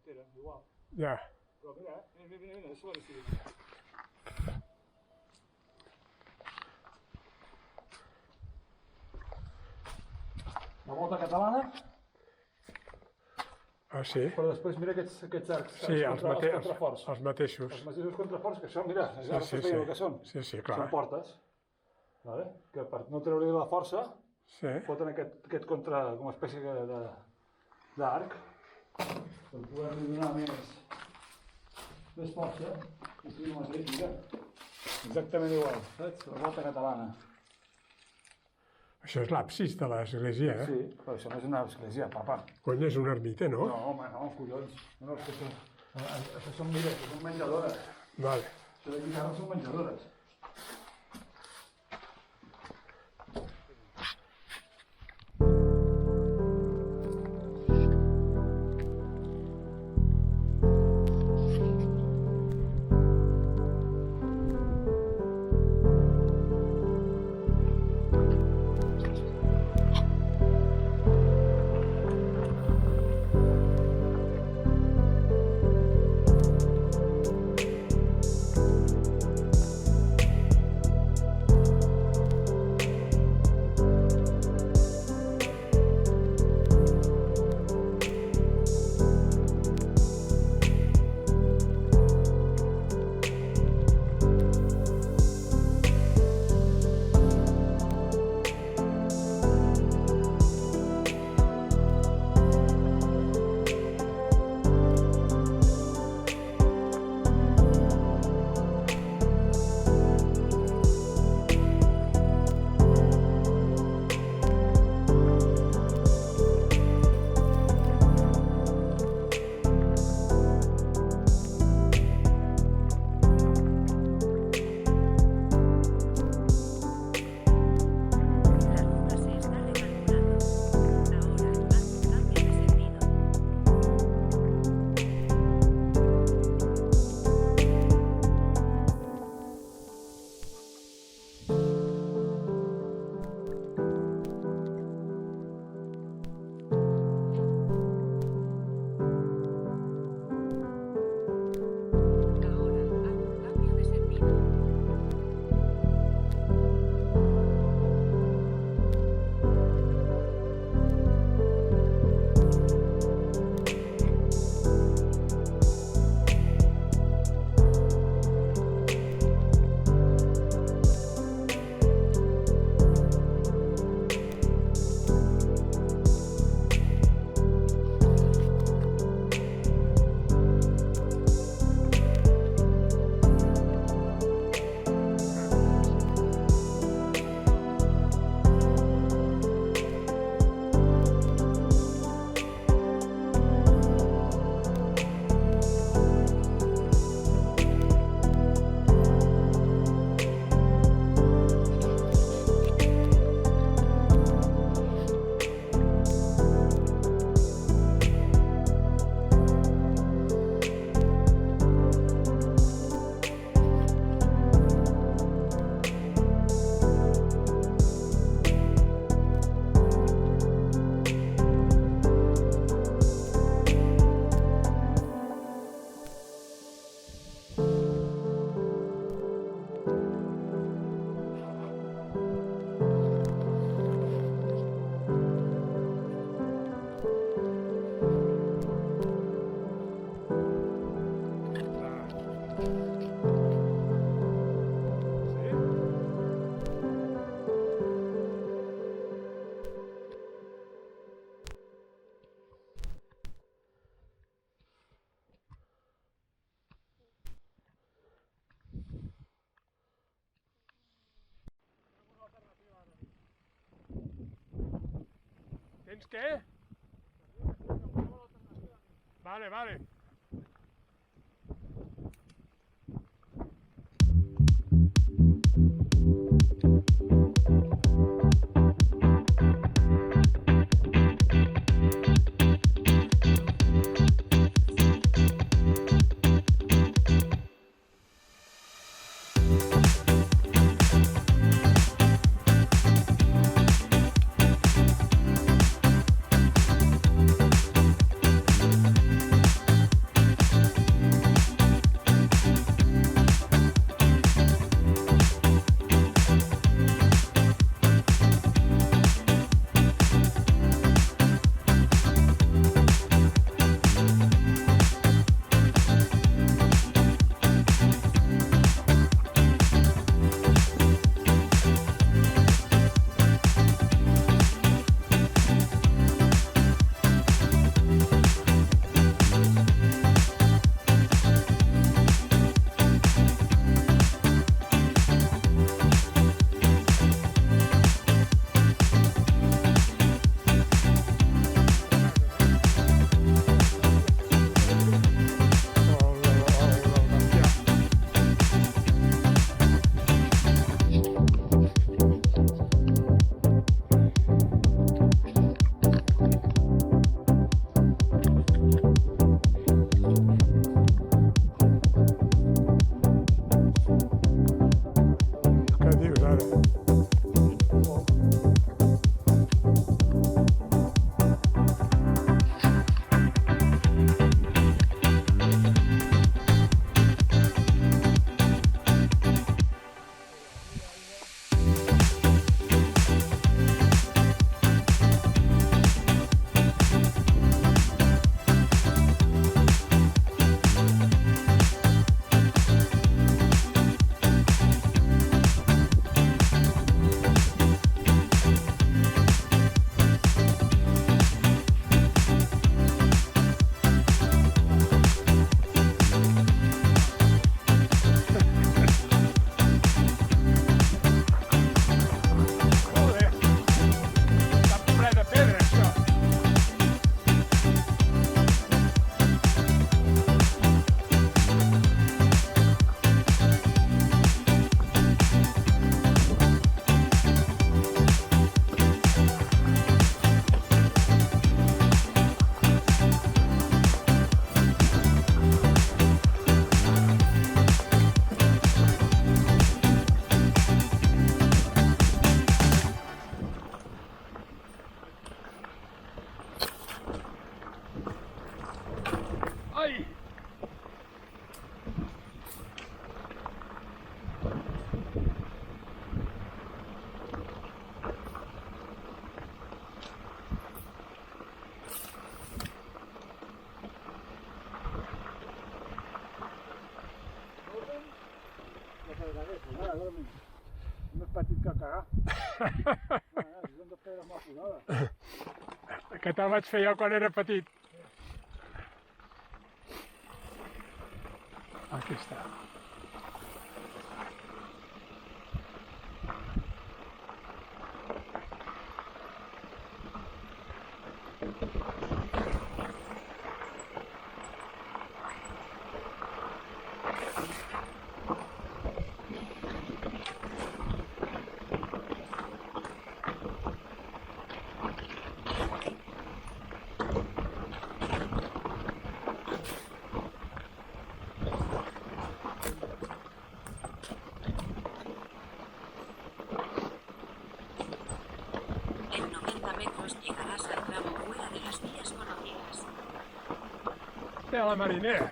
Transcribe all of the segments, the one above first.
entera, igual. Ja. Però mira, mira, això va decidir. La volta catalana. Ah, sí? Però després mira aquests arcs, Sí, els contraforts. els mateixos. Els mateixos contraforts, que són, mira, Sí, ara sí, veient el sí. que són. Sí, sí, clar. Són portes, vale? Que per no treure la força, Sí. foten aquest contra, com una espècie d'arc, per poder-li donar més força. I sí, el mateix, mira. Exactament igual, saps? La volta catalana. Això és l'absis de l'església, eh? Sí, però això no és una església, papa. Cony, és una ermita, no? No, home, no, collons. No, és que això són, mira, això són menjadores. Vale. Això d'aquí ara són menjadores. Tens què? Vale, vale. Nada, dormi. No és petit que cagar. Són dos pedres molt posades. Aquest el vaig fer jo quan era petit. Aquí està. En 90 metros llegarás al tramo fuera de las vías conocidas. De la marinera.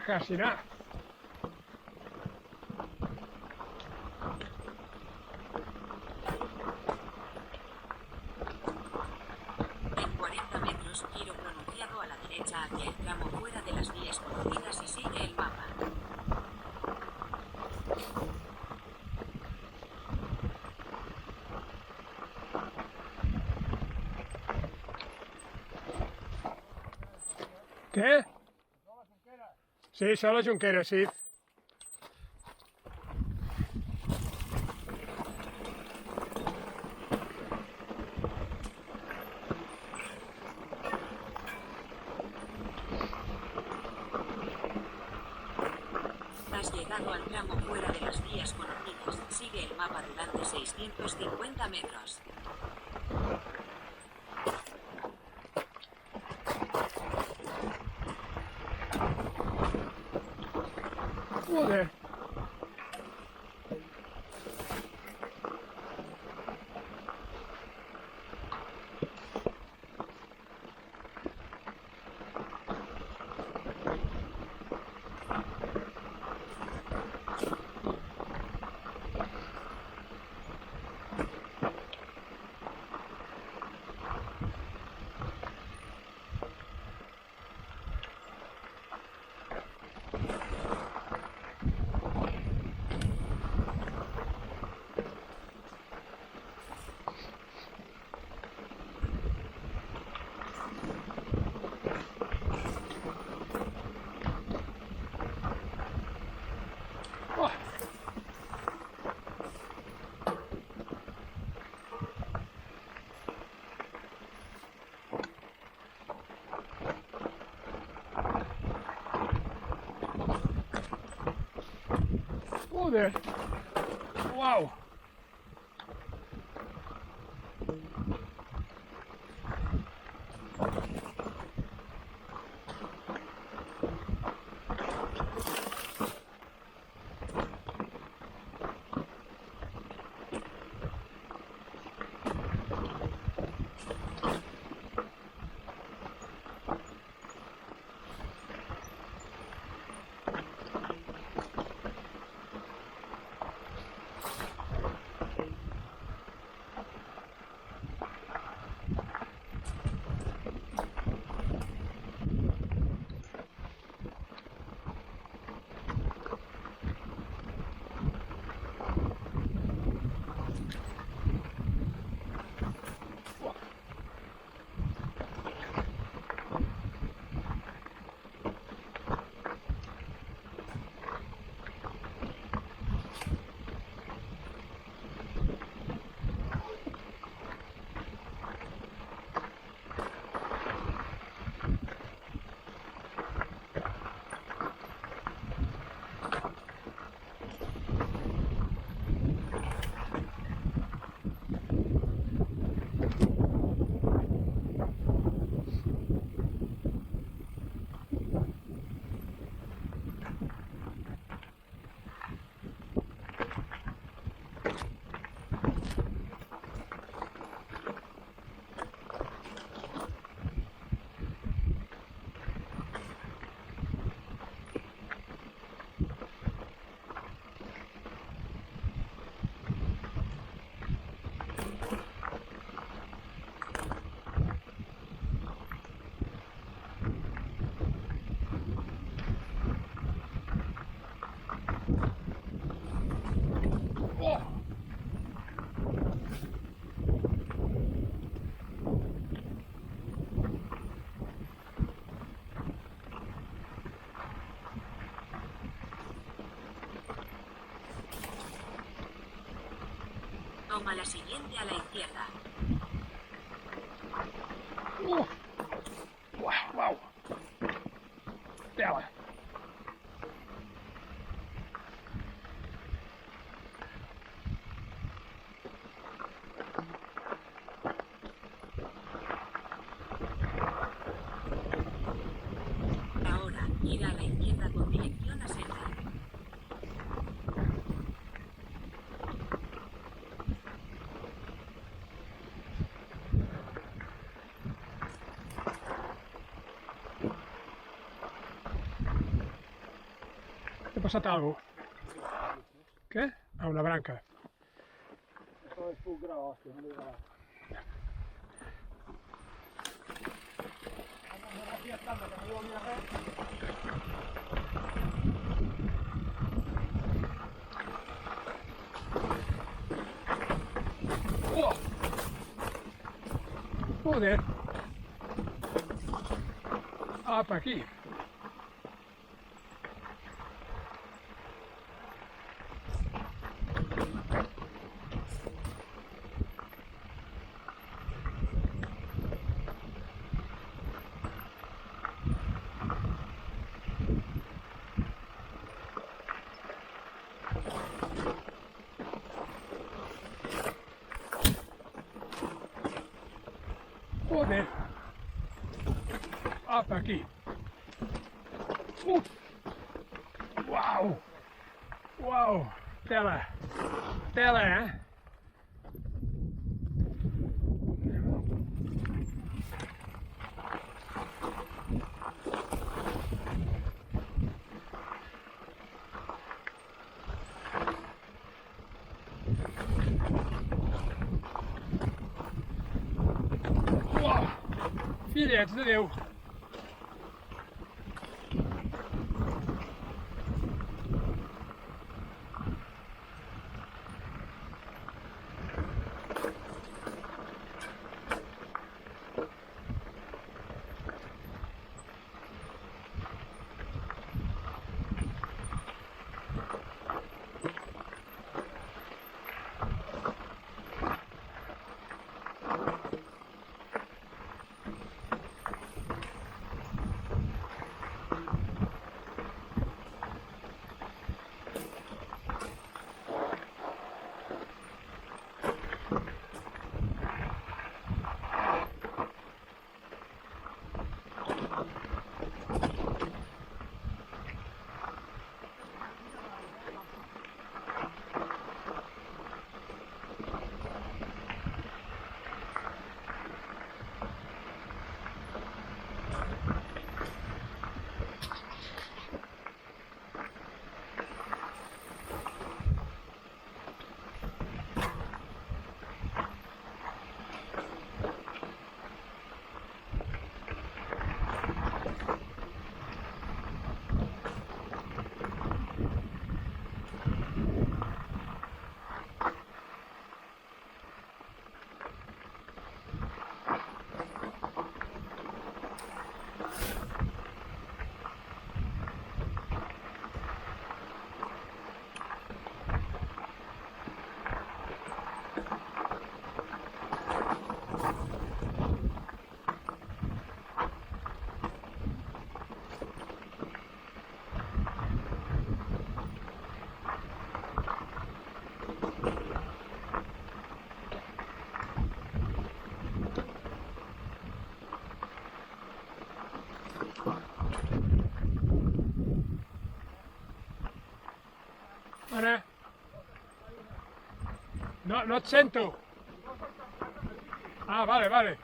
Quasi nada. En 40 metros, giro pronunciado a la derecha hacia el tramo fuera de las vías conocidas y sigue el mapa. Què? Sí, són les Jonqueres, sí. Has llegado al tramo fuera de las vías conocidas. Sigue el mapa durante 650 metros. Joder. Oh. Joder. Wow. Toma la siguiente a la izquierda. Wow. Tela. Ahora, gira a la izquierda con dirección a senda. ¿Te ha passat algo? Què? A una branca. Esto es full grado, hostia, no le diga nada. Oh! Joder. Apa, aquí. Joder. Apa, aquí. Wow. Wow. Tela. Tela, ¿eh? Wow. Filets de Déu. Ara. No et sento. Ah, vale. Vale.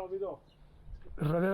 olvidó. Rodeo